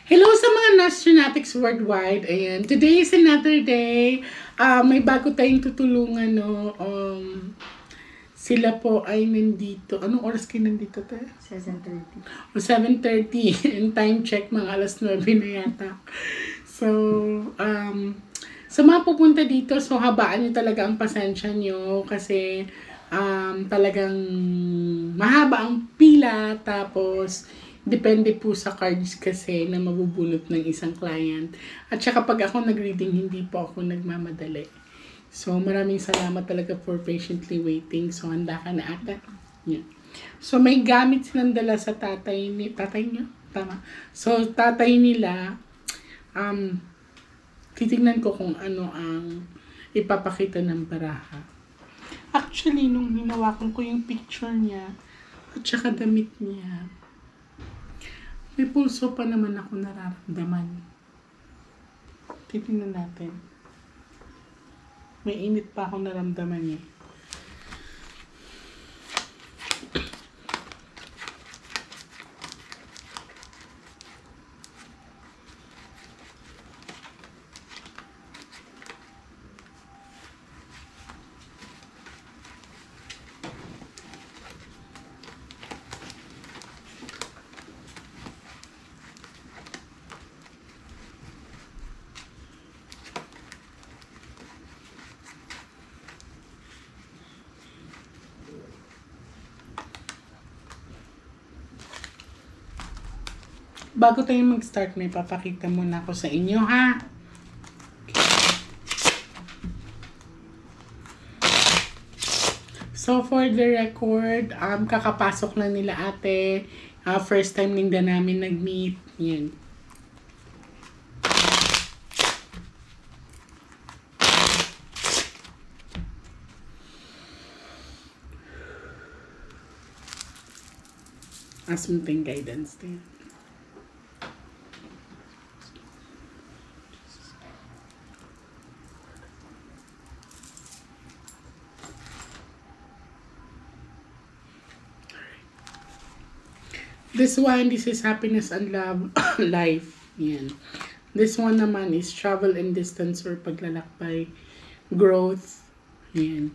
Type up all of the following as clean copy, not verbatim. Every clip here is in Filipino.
Hello sa mga Nostronatics worldwide. Ayan, today is another day. May bago tayong tutulungan, no? Sila po ay nandito. Anong oras kayo nandito, te? 7:30. O 7:30. And time check, mga alas 9 na yata. So, sa mga pupunta dito, so habaan nyo talaga ang pasensya nyo kasi talagang mahaba ang pila. Tapos, depende po sa cards kasi na mabubunot ng isang client. At saka pag ako nag-reading, hindi po ako nagmamadali. So, maraming salamat talaga for patiently waiting. So, handa ka na ata. Yeah. So, may gamit silang dala sa tatay niyo? Tama. So, tatay nila, titignan ko kung ano ang ipapakita ng baraha. Actually, nung hinawakan ko yung picture niya, at saka damit niya, may pulso pa naman ako nararamdaman. Titingnan natin. May init pa akong naramdaman eh. Bago tayo mag-start, may papakita muna ako sa inyo, ha? So, for the record, kakapasok lang nila ate. First time din namin nag-meet. Yan. Asunting guidance din. This one, this is happiness and love, life. Yan. This one naman is travel and distance or paglalakbay, growth. Yan.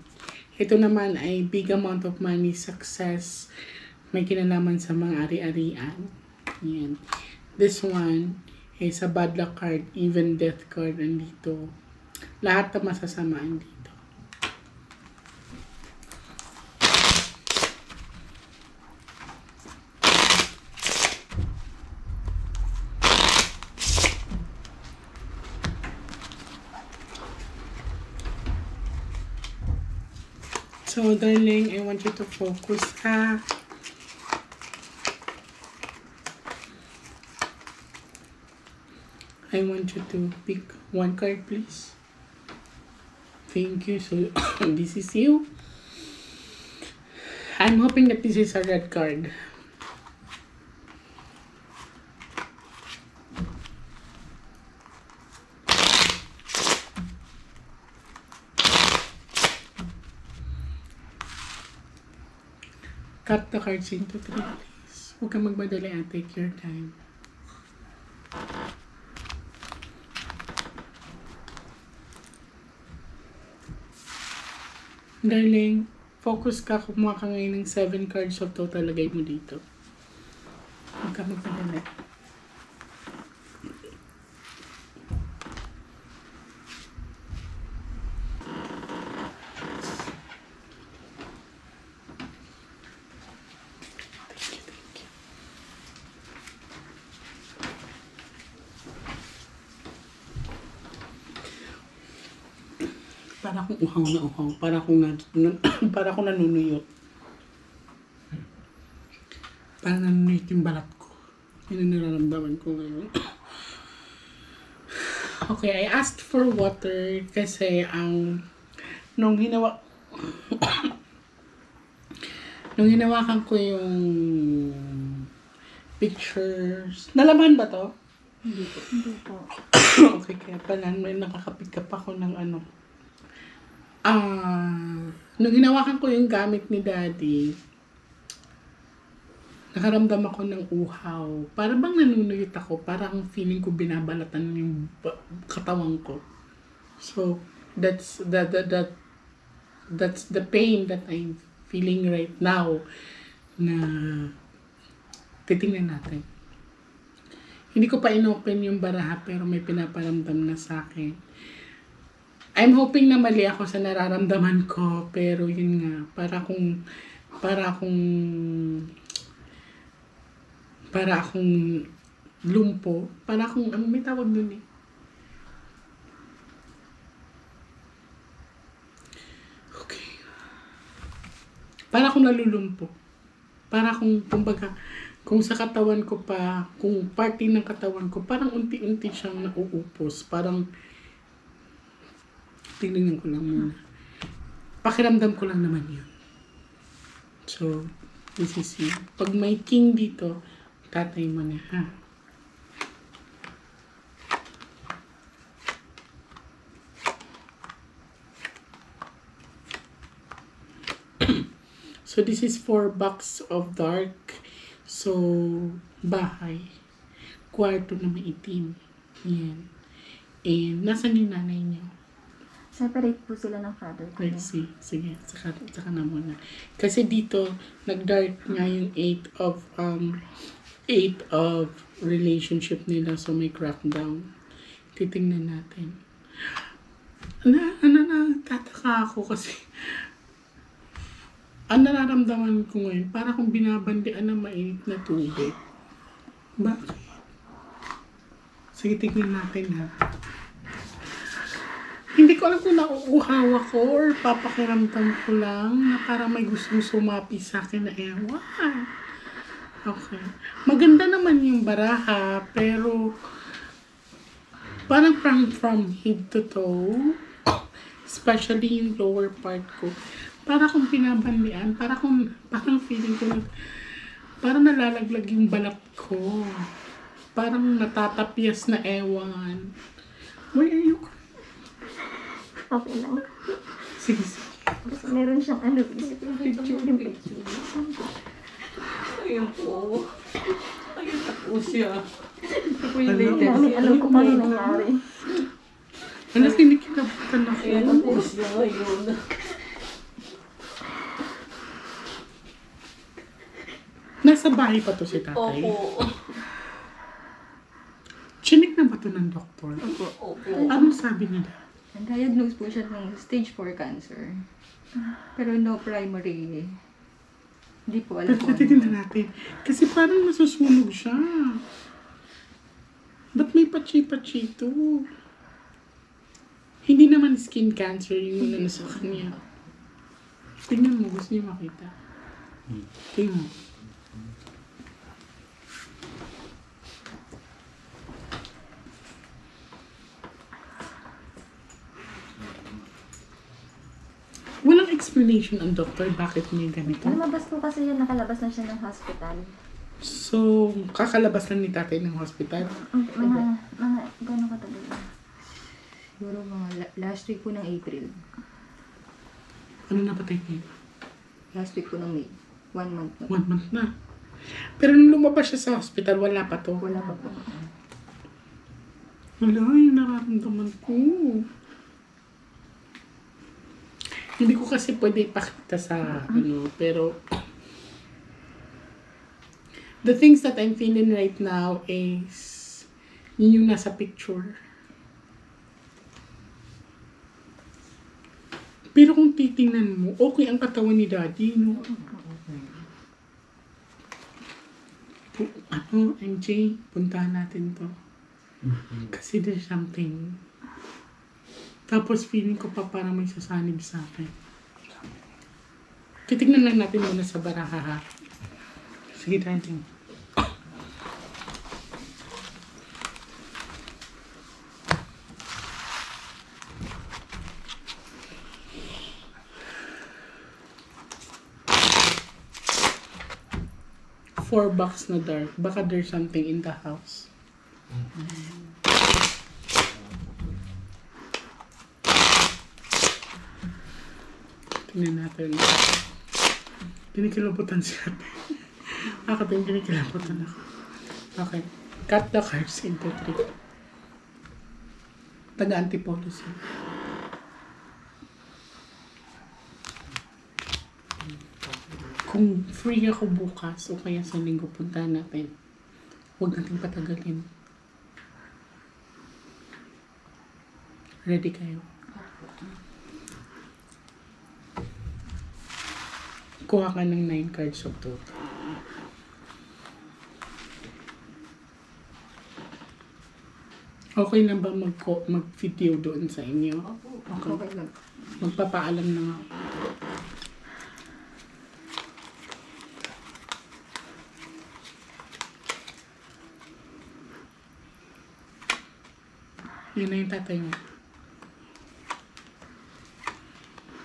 Ito naman ay big amount of money, success, may kinalaman sa mga ari-arian. Yan. This one is a bad luck card, even death card andito. Lahat na masasamaan dito. So, darling, I want you to focus, ha? I want you to pick one card, please. Thank you. So, this is you. I'm hoping that this is a red card. Cut the cards into 3, please. Huwag kang magmadali and take your time. Darling, focus ka. Kumuha ka ngayon ng 7 cards of total. Lagay mo dito. Huwag kang magmadali. Para akong uhaw na uhaw. Para akong nanunuyot. Para nanunuyot yung balat ko. Yun ang nararamdaman ko ngayon. Okay, I asked for water kasi nung hinawakan ko yung pictures. Nalaman ba to? Hindi po. Okay, kaya pala may nakakapikap ako ng ano. Nung hinawakan ko yung gamit ni Daddy, nakaramdam ako ng uhaw. Para bang nanunuyot ako. Parang feeling ko binabalatan yung katawan ko. So, that's the pain that I'm feeling right now na titingnan natin. Hindi ko pa inopen yung baraha pero may pinaparamdam na sa akin. I'm hoping na mali ako sa nararamdaman ko pero yun nga, para akong lumpo, para akong, ano may tawag dun eh? Okay. Para akong nalulumpo. Para akong, kumbaga, kung sa katawan ko pa, kung parte ng katawan ko, parang unti-unti siyang nauupos. Parang, tingnan ko lang muna. Pakiramdam ko lang naman yun. So, this is it. Pag may king dito, tatay mo na, ha? So, this is 4 box of dark. So, bahay. Kwarto na maitim. Yan. And, nasan yung nanay niyo? Separate po sila ng father ko. I see. Sige, saka na muna. Kasi dito, nag-dark nga yung 8 of relationship nila. So, may crackdown. Titingnan natin. Tataka ako kasi ang nararamdaman ko ngayon, para kung binabandian ng mainit na tubig. Bakit? Sige, tignan natin ha. Hindi ko alam kung nauuhaw ako or papakiramdam ko lang na parang may gustong sumapi sa akin na ewan. Okay. Maganda naman yung baraha, pero parang from head to toe, especially yung lower part ko, para kung pinabandian, parang feeling ko na, parang nalalaglag yung balat ko. Parang natatapyas na ewan. Why are you crying? Okay lang. Sige. Kasi meron siyang picture. Ayun po. Ayun na po siya. Ito po yung Ano? latest. Alam ko pa rin nangyari. Ano, kinikilabutan ako. Ayun na po siya ngayon. Nasa bahay pa to si tatay. Opo. Chinik na ba to ng doktor? Opo. Anong sabi nila? Diagnose po siya ng stage 4 cancer. Pero no primary. Hindi po alam Pero kung titignan natin. Kasi parang nasusunog siya. Ba't may pachi-pachi ito? Hindi naman skin cancer yung ano sa kanya. Tingnan mo, gusto niyo makita. Tingnan mo. Walang explanation ang doktor bakit may ganito. Lumabas po kasi yun, nakalabas na siya ng hospital. So, kakalabas lang ni tatay ng hospital. Mga gano'ng katagal na. Siguro mga last week po ng April. Ano na patay niya? Last week po ng May. 1 month na. 1 month na. Pero nung lumabas siya sa hospital, wala pa to. Wala pa po. Wala, yung nararamdaman ko. Hindi ko kasi pwede ipakita sa pero the things that I'm feeling right now is yun yung nasa picture. Pero kung titingnan mo, okay ang katawan ni Daddy, no? MJ, puntahan natin to. Kasi there's something. Tapos feeling ko pa parang may sasanib sa akin. Titignan lang natin muna sa baraha, ha? Sige, tayo. 4 box na dark. Baka there's something in the house. Tingnan natin. Kinikilabutan si ate. Ako din, kinikilabutan ako. Okay. Cut the cards into 3. Taga-antipolo siya. Kung free ako bukas o kaya sa linggo, puntahan natin. Huwag natin patagalin. Ready kayo? Kuha ka ng 9 cards of total. Okay na ba mag-video doon sa inyo? Okay. Okay lang. Magpapaalam na nga. Yun na yung tatay mo.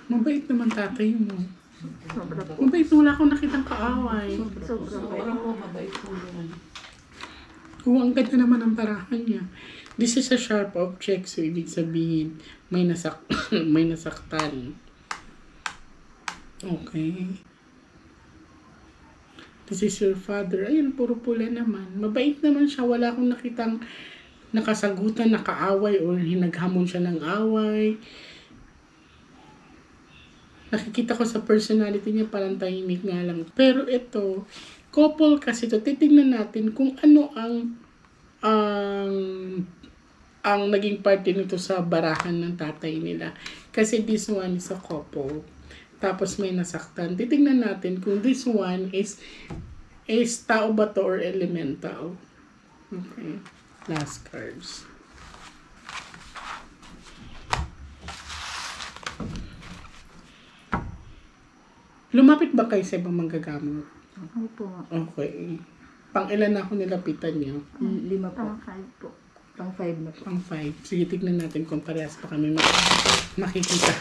Mabait naman tatay mo. Sobra po. Mabait, wala akong nakitang kaaway. Sobra po. Sobrang po, mabait po yun. Oo, ang ganda naman ang parahan niya. This is a sharp object, so ibig sabihin, may may nasaktan. Okay. This is your father. Ayun, puro pula naman. Mabait naman siya. Wala akong nakitang nakasagutan, nakaaway, or hinaghamon siya ng away. Nakikita ko sa personality niya, parang tahimik nga lang. Pero ito, couple kasi ito, titignan natin kung ano ang naging parte nito sa barahan ng tatay nila. Kasi this one is a couple. Tapos may nasaktan. Titignan natin kung this one is tao ba to or elemental. Okay. Last cards. Lumapit ba kayo sa ibang manggagamot? Opo. Okay. Pang-ilan na ako nilapitan niyo? 5 po. Pang-5 po. Pang 5 na po. Pang 5. Sige, tignan natin kung parehas pa kami makikita.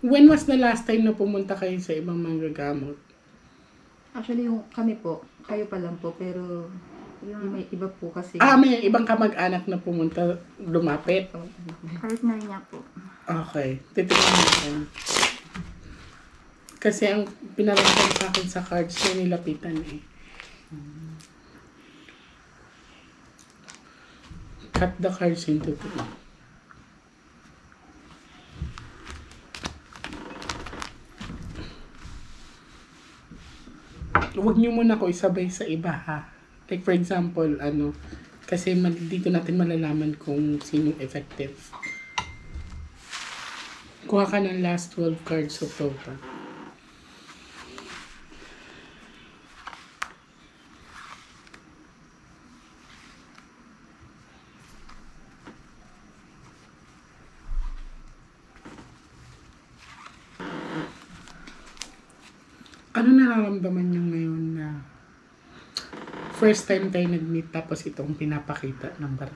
When was the last time na pumunta kayo sa ibang manggagamot? Actually, yung kami po, kayo pa lang po, pero yung may iba po kasi. May ibang kamag-anak na pumunta, lumapit. Partner niya po. Okay, titignan natin. Kasi ang pinaramdam sa akin sa cards na nilapitan eh. Cut the cards into 2. Huwag niyo muna ko isabay sa iba ha. Like for example, kasi dito natin malalaman kung sinong effective. Kuha ka ng last 12 cards of total. Ano nararamdaman niyo ngayon na first time tayo nag-meet tapos itong pinapakita ng bar?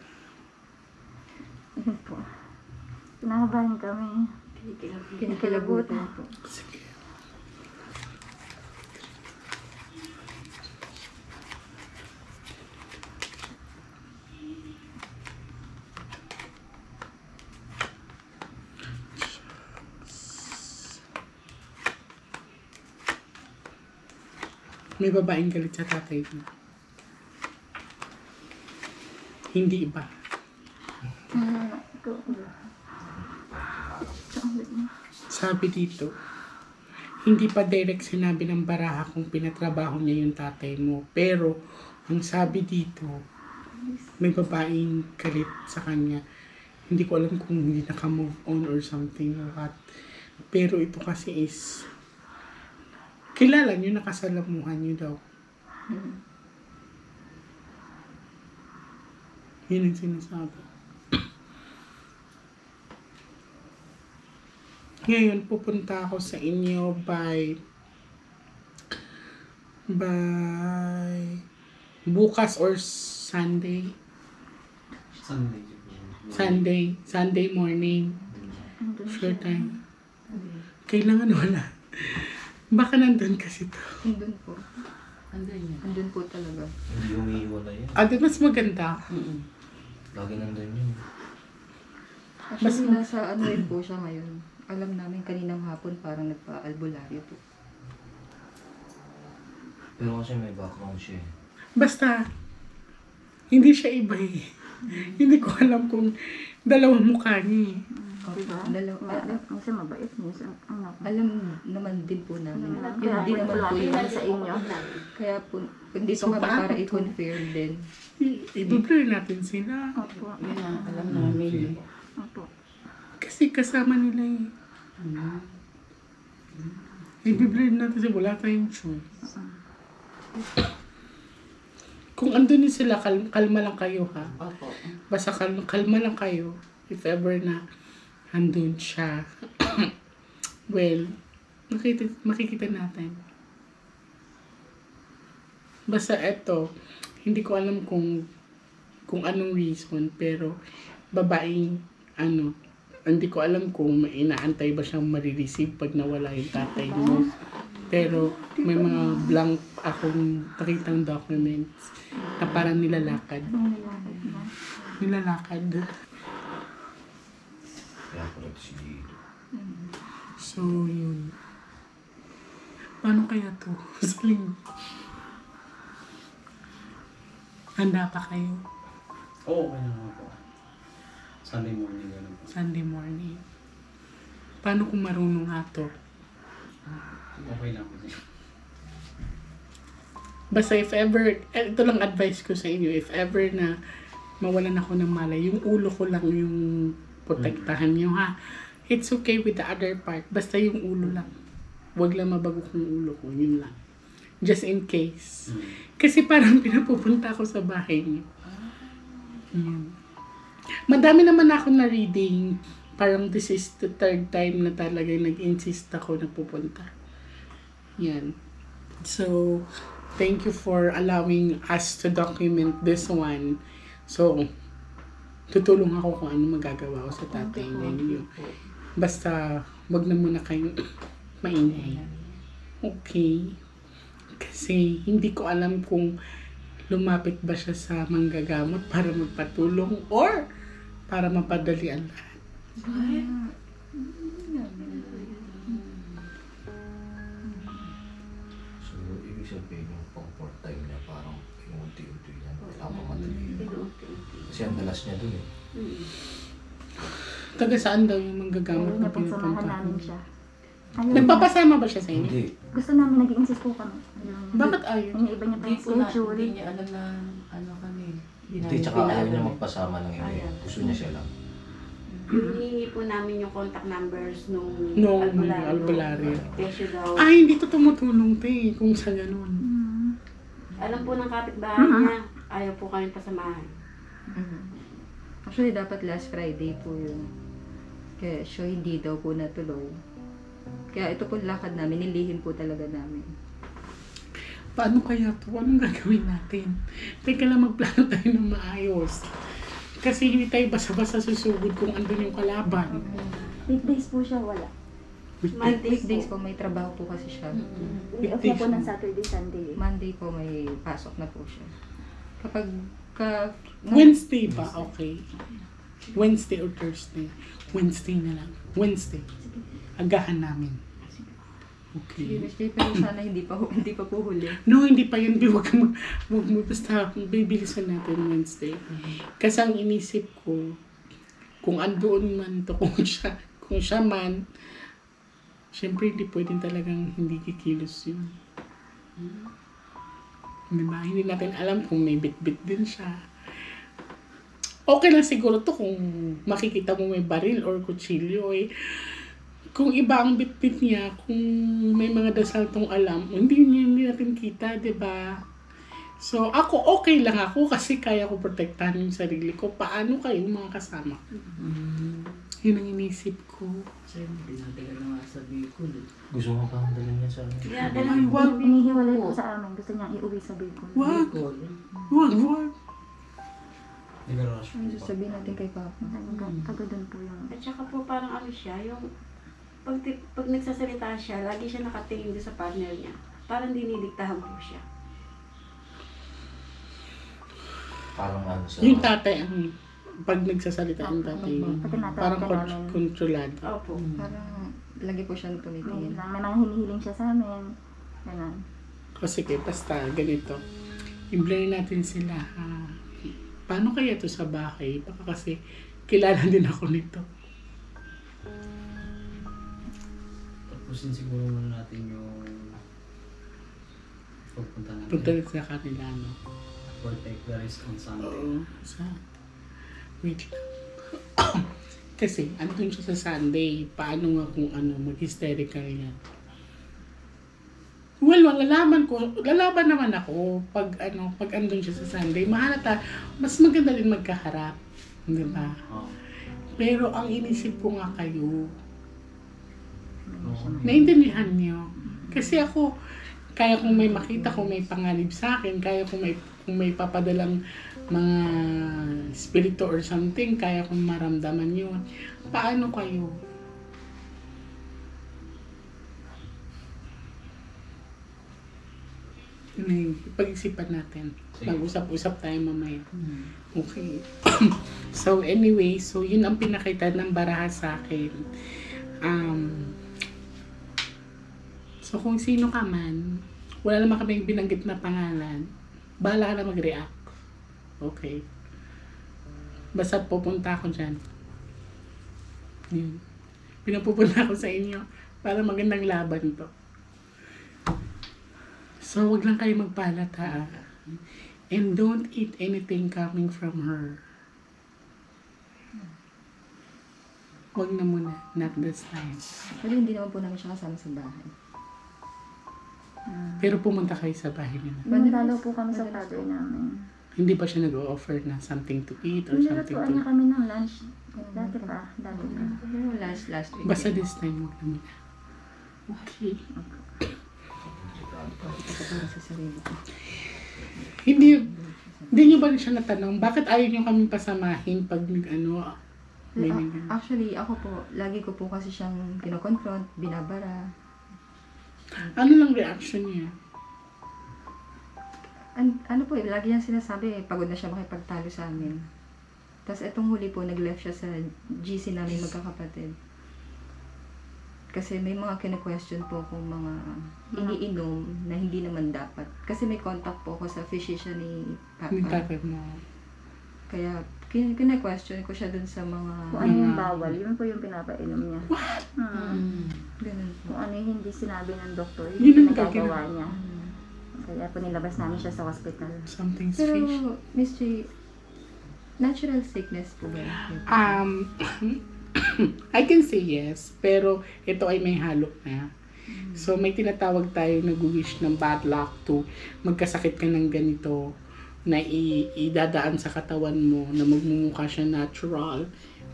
Yun po. Pinakabahan kami. Kinikilabutan po. Sige. May babaeng galit sa tatay mo. Hindi iba. Sabi dito, hindi pa direct sinabi ng baraha kung pinatrabaho niya yung tatay mo. Pero, ang sabi dito, may babaeng galit sa kanya. Hindi ko alam kung hindi naka-move on or something or what. Pero ito kasi is, kilala niyo, nakasalamuhan niyo daw. Yun ang sinasabi. Ngayon, pupunta ako sa inyo by bukas or Sunday. Sunday morning. Sure time. Kailangan wala. Baka nandun kasi to. Andun po. Anday niya. Andun po talaga. Hindi umiiwala yan. Di mas maganda. Lagi nandun yun. Actually, nasa ano rin po siya ngayon. Alam namin kaninang hapon parang nagpa-albularyo po. Pero kasi may background siya eh. Basta, hindi siya iba eh. Hindi ko alam kung dalawang mukha niya eh. Diba? Minsan mabait, minsan ano. Alam naman din po namin. Kaya Hindi naman po yun. sa inyo. Kaya po, dito So, kami paano para to? i-confirm din. I-blur natin sila. Opo. Yun ang alam namin eh. Opo. Kasi kasama nila eh. I-blur natin sila. Wala tayong choice. Kung andun din sila, kalma lang kayo ha. Opo. Basta kalma lang kayo. If ever na andun siya. Well, makikita natin. Basta eto, hindi ko alam kung anong reason, pero babaeng hindi ko alam kung may inaantay ba siyang marireceive pag nawala yung tatay mo. Pero may mga blank akong nakitang documents na parang nilalakad. Nilalakad. Kaya ko rin si Gino. So, yun. Paano kaya to? Saling. Handa pa kayo? Oo, okay naman po. Sunday morning ganun po. Sunday morning. Paano kung marunong nga to? Okay lang po. Basta if ever, ito lang advice ko sa inyo, if ever na mawalan ako ng malay, yung ulo ko lang yung protektahan nyo ha. It's okay with the other part. Basta yung ulo lang. Huwag lang mabagok yung ulo ko. Yun lang. Just in case. Kasi parang pinapupunta ako sa bahay niyo. Yun. Madami naman ako na reading. Parang this is the third time na talaga nag-insist ako na pupunta. Yan. So, thank you for allowing us to document this one. So, tutulong ako kung ano magagawa ko sa tatay ninyo. Basta, wag na muna kayong maingay. Okay. Kasi, hindi ko alam kung lumapit ba siya sa manggagamot para magpatulong or para mapadali ang lahat. So, ibig sabihin yung comfort time niya parang yung unti-unti niya. Kailangan mamadali. Kasi ang dalas niya dun eh. Taga saan daw yung manggagamot na Napagsamahan pinupunta? namin siya. Ayun. Nagpapasama ba siya sa inyo? Hindi. Gusto namin, nag-insist po kami. Ayun. Bakit ayaw? Yung iba niya pa Hindi yung po na, schedule. hindi niya alam na ano kami. Hindi, tsaka ayaw niya magpasama ng iba. Ayan. Gusto niya siya lang. Hinihingi po namin yung contact numbers nung Albularyo. Kesyo daw. Ay, hindi to tumutulong, te, kung sa ganun. Alam po ng kapitbahay niya, ayaw po kami pasamahan. Actually, dapat last Friday po yun. Kaya siya hindi daw po natuloy. Kaya ito po lakad namin, nilihim po talaga namin. Paano kaya to? Anong gagawin natin? Teka lang, magplano tayo ng maayos. Kasi hindi tayo basa-basa susugod kung andun yung kalaban. Weekdays po siya, wala. Weekdays po, may trabaho po kasi siya. Day off na po ng Saturday, Sunday. Monday po, may pasok na po siya. Kapag Wednesday ba? Okay. Wednesday or Thursday? Wednesday na lang. Wednesday. Agahan namin. Okay. Tuesday, pero sana hindi pa po huli. No, hindi pa yun. Huwag mo. Basta bibilisan natin Wednesday. Kasi ang inisip ko, kung andoon man to, kung siya man, syempre hindi pwedeng talagang hindi kikilos yun. Diba? Hindi natin alam kung may bit-bit din siya. Okay lang siguro to kung makikita mo may baril or kutsilyo eh. Kung iba ang bit-bit niya, kung may mga dasal tong alam, hindi natin kita, diba? So, ako okay lang ako kasi kaya ko protektahan yung sarili ko. Paano kayo mga kasama? Yun ang inisip ko. Kasi pinatagal na nga sa Bicol eh. Gusto mo pang dalhin niya sa akin? Ay, wag. Inihiwalay po sa amin. Gusto niya iuwi sa Bicol. Wag. Bicol. Wag. Nag-rush po ba? Sabihin natin kay Papa. Taga doon po yung... At saka po parang ano siya, yung pag nagsasalita siya, lagi siya nakatingin doon sa partner niya. Parang dinidiktahan po siya. Parang ano sa... Yung tatay ang pag nagsasalita yung tatay, Pati natawag parang ka namin. kontrolado. Opo. Parang lagi po siyang tumitingin. May mga hinihiling siya sa amin. Ganun. O sige, basta ganito. I-blur natin sila. Paano kaya to sa bahay? Baka kasi kilala din ako nito. Tapusin siguro muna natin yung pagpunta natin. Punta rin sa kanila, no? For take the risk on Sunday. Oo. Wait lang. Kasi, andun siya sa Sunday. Paano nga kung mag-hysterical yan? Well, lalaban naman ako pag andun siya sa Sunday. Mahalata, mas maganda din magkaharap. Di ba? Oo. Pero ang inisip ko nga kayo, Oo. naiintindihan niyo. Kasi ako, kaya kung may makita, kung may panganib sa akin, kaya kung may papadalang mga spirito or something, kaya kung maramdaman yun. Paano kayo? Pag-isipan natin. Sige. Mag-usap-usap tayo mamaya. Okay. So anyway, so yun ang pinakita ng baraha sa akin. So kung sino ka man, wala naman kaming binanggit na pangalan, bahala ka na mag-react. Okay. Basta pupunta ako dyan. Yun. Pinapupunta ako sa inyo para magandang laban to. So, wag lang kayo magpalat ha. And don't eat anything coming from her. Wag na muna. Not this time. Pero hindi naman po namin siya kasama sa bahay. Pero pumunta kayo sa bahay nila. Nandalo po kami sa father namin. Hindi pa siya nag-o-offer na something to eat or something Nilutuan niya to... kami ng lunch. Dati pa. Pero last week. Basta this time, wag na muna. Okay. Ito ko para sa sarili ko. Hindi niyo ba siya natanong, bakit ayaw niyo kami pasamahin pag may Actually, ako po, lagi ko po kasi siyang kino-confront, binabara. Ano lang reaction niya? Ano po, lagi niyang sinasabi, pagod na siya makipagtalo sa amin. Tapos etong huli po, nag-left siya sa GC namin magkakapatid. Kasi may mga kine-question po kung mga iniinom na hindi naman dapat. Kasi may contact po ako sa physician ni Papa. Yung tatay mo. Kaya kine-question ko siya dun sa mga... Kung ano yung bawal, yun po yung pinapainom niya. Ganun po. Kung ano yung hindi sinabi ng doktor, Yun yun ang yung nagagawa niya. Mm. Kaya po nilabas namin siya sa hospital. Something's Pero, fish. Miss J, natural sickness po ba? I can say yes, pero ito ay may halo na. So, may tinatawag tayo nag-wish ng bad luck to magkasakit ka ng ganito na idadaan sa katawan mo na magmumukha siya natural.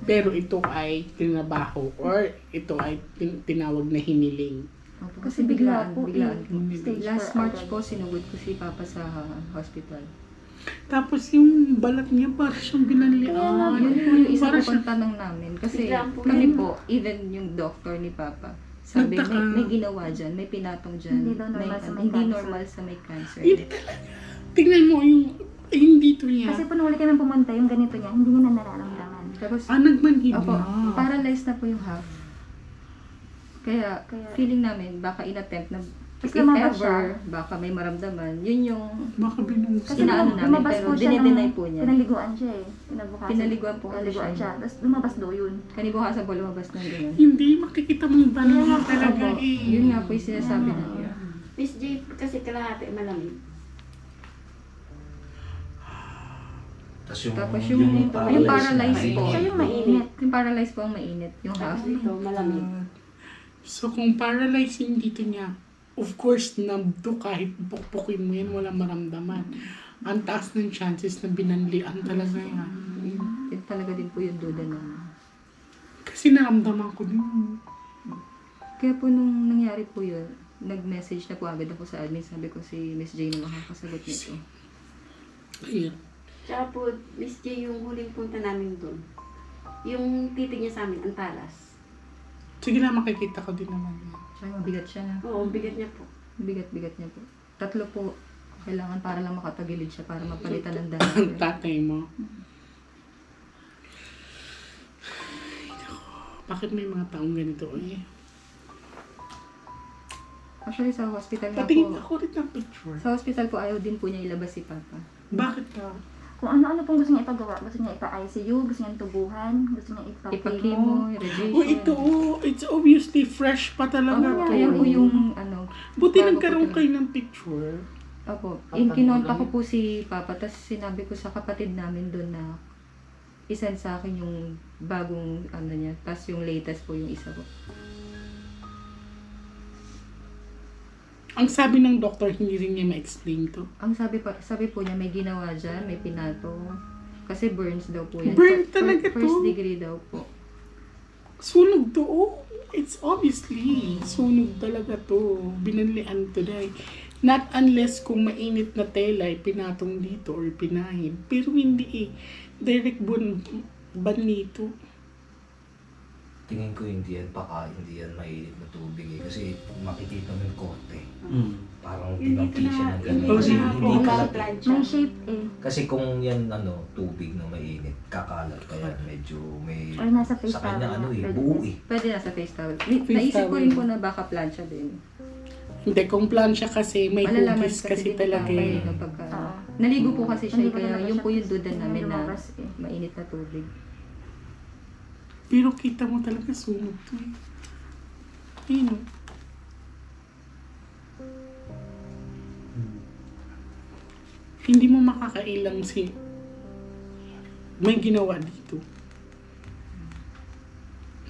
Pero ito ay tinabaho or ito ay tinawag na hiniling. Opo, Kasi bigla po biglaan po. Stage Last 4 March agad. po, sinugod ko si Papa sa hospital. Tapos yung balat niya parang siyang binanlian. Yun po yung isa Parang po pang tanong namin. Kasi Biglaan po kami yun. po, even yung doctor ni Papa, sabi Nagtaka. may ginawa dyan, may pinatong dyan. Hindi daw normal sa may hindi cancer. normal sa may cancer. Hindi talaga. Tingnan mo yung dito niya. Kasi po nung huli kami pumunta, yung ganito niya, hindi niya na nararamdaman. Tapos, Nagmanhid opo, na. paralyzed na po yung half. Kaya feeling namin, baka in-attempt na Tapos if lumabas ever, siya. baka may maramdaman, yun yung Baka binungsa. Kasi Inaano namin, lumabas pero po siya dinideny ng, po niya. pinaliguan siya eh. Pinabukasan. Pinaliguan po kasi Pinaliguan siya. siya. Tapos lumabas daw yun. kanibukasan po lumabas ng gano'n. Hindi, makikita mo yung balat niya talaga Opo, eh. yun nga po yung sinasabi namin. Miss J, kasi kalahati malamig. Tapos yung paralyzed po. Siya yung mainit. Yung paralyzed po ang mainit. Yung half. Tapos dito, malamig. So kung paralyzed yung dito niya, of course, namdo kahit pukpukin mo yan, walang maramdaman. Ang taas ng chances na binanlian talaga yan. Yun talaga din po yung duda na. Kasi naramdaman ko din. Kaya po nung nangyari po yun, nag-message na po agad ako sa admin. Sabi ko si Miss Jane na makakasagot nito. Ayun. Tsaka po, Miss J, yung huling punta namin doon, yung titig niya sa amin, ang talas. Sige na, makikita ko din naman yan. Tsaka mabigat siya na. Oo, ang bigat niya po. Bigat-bigat niya po. 3 po. Kailangan para lang makatagilid siya para mapalitan ng Ang dahil. tatay mo. Ay, nako. Bakit may mga taong ganito eh? Actually, sa hospital nga Patingin po. ako rin ng picture. Sa hospital po, ayaw din po niya ilabas si Papa. Bakit pa? Kung ano-ano pong gusto niya ipagawa. Gusto niya ipa-ICU, gusto niya tubuhan, gusto niya Ipa-chemo, ipa-chemo. radiation. Oh, ito, it's obviously fresh pa talaga Oh, to. ayan po yung ano. Buti bago nagkaroon po kayo ng picture. Opo. Kinonta ko po si Papa, tapos sinabi ko sa kapatid namin doon na isend sa akin yung bagong ano niya, tapos yung latest po yung isa ko. Ang sabi ng doktor, hindi rin niya ma-explain to. Ang sabi po niya, may ginawa dyan, may pinato. Kasi burns daw po yan. Burn talaga to. First degree daw po. Sunog to. Oh, it's obviously sunog talaga to. Binanlian to dahil. Not unless kung mainit na tela, pinatong dito or pinahin. Pero hindi eh. Direct ban nito. Tingin ko hindi yan mainit na tubig eh. Kasi makikita mo yung korte. Parang Yung pinangki dito siya na, ng yung ganun. Oh, Kasi yeah. hindi Oh, kalat eh. plancha. May shape eh. Kasi kung yan tubig na mainit, kakalat. Kaya medyo may... Or nasa face sa kanya towel na, pwede buo din. eh. Pwede nasa face towel. Face Naisip ko towel. rin po na baka plancha din. Hindi, kung plansya kasi, may Malalaman hugis kasi din talaga Papa eh. kapag Oo. naligo po kasi siya, Hindi ko kaya talaga yung siya po yung duda namin na lumabas eh. mainit na tubig. Pero kita mo talaga sunog to eh. Ayun oh. Hindi mo makakailang si may ginawa dito.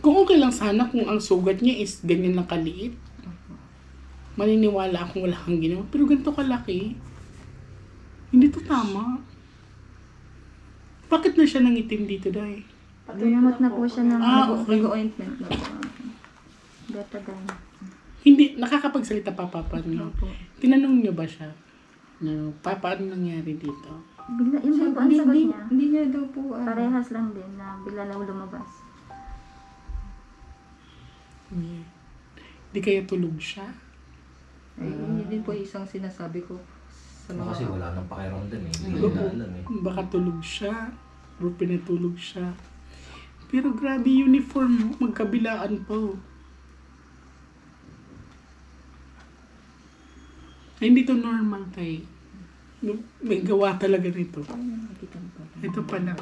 Kung okay lang sana kung ang sugat niya is ganyan lang kaliit. Maniniwala akong wala kang ginawa. Pero ganito kalaki. Hindi to tama. Bakit na siya nangitim dito dahil? Ginamot na po siya ng Okay. Nag-ointment na po. betadine. Hindi, nakakapagsalita pa papa niyo. Opo. Tinanong niyo ba siya? No, papa, ano nangyari dito? Bigla, yun din po ang sagot niya. Hindi niya daw po, Parehas lang din na bigla lang lumabas. Yeah. Di kaya tulog siya? ay, yun din po isang sinasabi ko sa mga... Kasi wala nang pakiramdam eh. Hindi Oo. nila alam eh. Baka tulog siya. O pinatulog siya. Pero grabe uniform. Magkabilaan pa oh. Ay, hindi to normal tayo. May gawa talaga nito. Nakikita mo pa. Ito pa lang.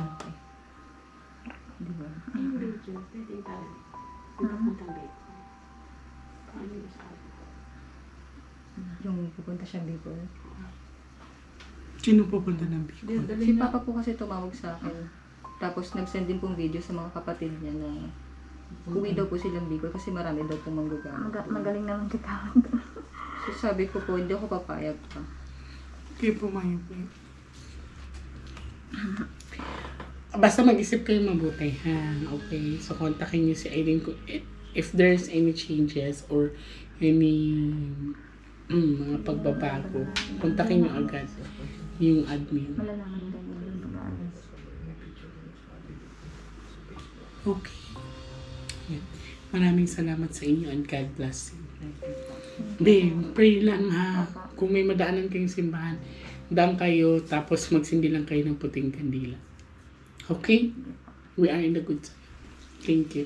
Di ba? Yung video, pwede parang. Ang pupuntang bed. Paano yung sabi? Yung pupunta siya Bicol. Sino pupunta ng Bicol? Si Papa po kasi tumawag sa akin. Tapos nag-send din pong video sa mga kapatid niya na uwi daw po silang Bicol kasi marami daw pong manggagamit. Magaling naman kita. So sabi ko po, hindi ako papayag pa. Kaya pumayag po yun. Basta mag-isip kayo mabuti, ha? Okay? So, kontakin niyo si Irene if there's any changes or any mga pagbabago. Kontakin niyo agad yung admin. Malalaman din yung pag-aalas. Okay. Yan. Maraming salamat sa inyo and God bless you. Babe, pray lang ha. Kung may madaanan kayong simbahan, daan kayo tapos magsindi lang kayo ng puting kandila. Okay? We are in the good side. Thank you.